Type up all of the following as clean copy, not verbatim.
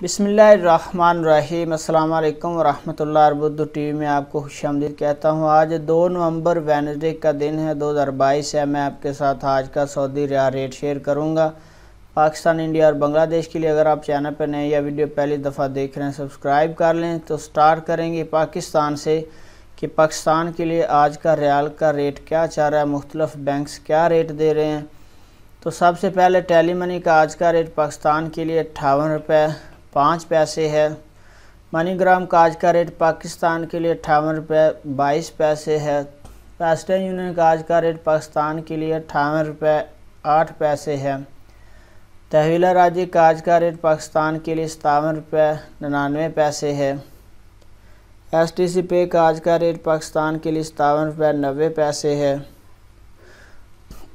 बिस्मिल्लाहिर्रहमानिर्रहीम। अस्सलाम वालेकुम वरहमतुल्लाहि। अर्बुद्दू टीवी में आपको खुशामदीद कहता हूँ। आज 2 नवंबर वेडनेसडे का दिन है, 2022 है। मैं आपके साथ आज का सऊदी रियाल रेट शेयर करूँगा पाकिस्तान, इंडिया और बांग्लादेश के लिए। अगर आप चैनल पर नए या वीडियो पहली दफ़ा देख रहे हैं, सब्सक्राइब कर लें। तो स्टार्ट करेंगे पाकिस्तान से कि पाकिस्तान के लिए आज का रियाल का रेट क्या चल रहा है, मुख्तलिफ बैंक्स क्या रेट दे रहे हैं। तो सबसे पहले टेली मनी का आज का रेट पाकिस्तान के लिए 58 रुपये 5 पैसे है। मनीग्राम का आज का रेट पाकिस्तान के लिए 58 रुपये 22 पैसे है। वेस्टर्न यूनियन का आज का रेट पाकिस्तान के लिए 58 रुपये 8 पैसे है। तहवीला राजी का आज का रेट पाकिस्तान के लिए 57 रुपये 99 पैसे है। STC पे का आज का रेट पाकिस्तान के लिए 57 रुपये 90 पैसे है।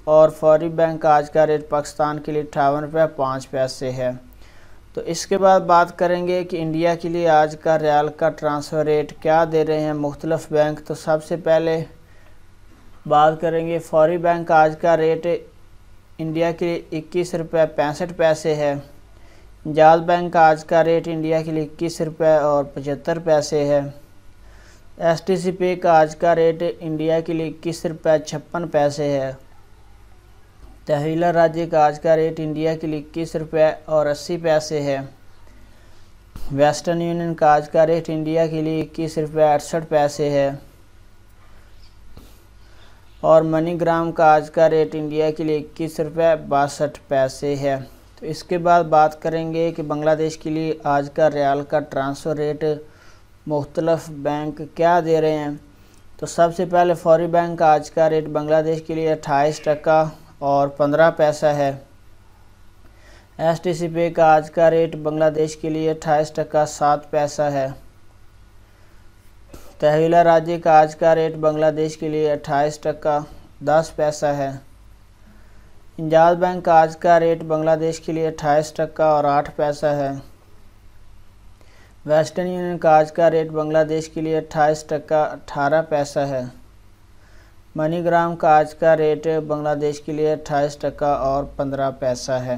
और फौरी बैंक का आज का रेट पाकिस्तान के लिए 58 रुपये 5 पैसे है। तो इसके बाद बात करेंगे कि इंडिया के लिए आज का रियाल का ट्रांसफ़र रेट क्या दे रहे हैं मुख्तलिफ बैंक। तो सबसे पहले बात करेंगे फौरी बैंक का आज का रेट इंडिया के लिए 21 रुपये 65 पैसे है। जाज बैंक का आज का रेट इंडिया के लिए 21 रुपये और 75 पैसे है। STC पे का आज का रेट इंडिया के लिए 21 रुपये 56 पैसे है। तहवीला राज्य का आज का रेट इंडिया के लिए 21 रुपये और 80 पैसे है। वेस्टर्न यूनियन का आज का रेट इंडिया के लिए 21 रुपये 68 पैसे है। और मनीग्राम का आज का रेट इंडिया के लिए 21 रुपये 62 पैसे है। तो इसके बाद बात करेंगे कि बांग्लादेश के लिए आज का रियाल का ट्रांसफ़र रेट मुख्तलिफ बैंक क्या दे रहे हैं। तो सबसे पहले फौरी बैंक का आज का रेट बांग्लादेश के लिए 28 टका और 15 पैसा है। STC पे का आज का रेट बांग्लादेश के लिए 28 टका 7 पैसा है। तहवीला राज्य का आज का रेट बांग्लादेश के लिए 28 टका 10 पैसा है। इंजाज बैंक का आज का रेट बांग्लादेश के लिए 28 टका और 8 पैसा है। वेस्टर्न यूनियन का आज का रेट बांग्लादेश के लिए 28 टका 18 पैसा है। मनीग्राम का आज का रेट बांग्लादेश के लिए 28 टका और 15 पैसा है।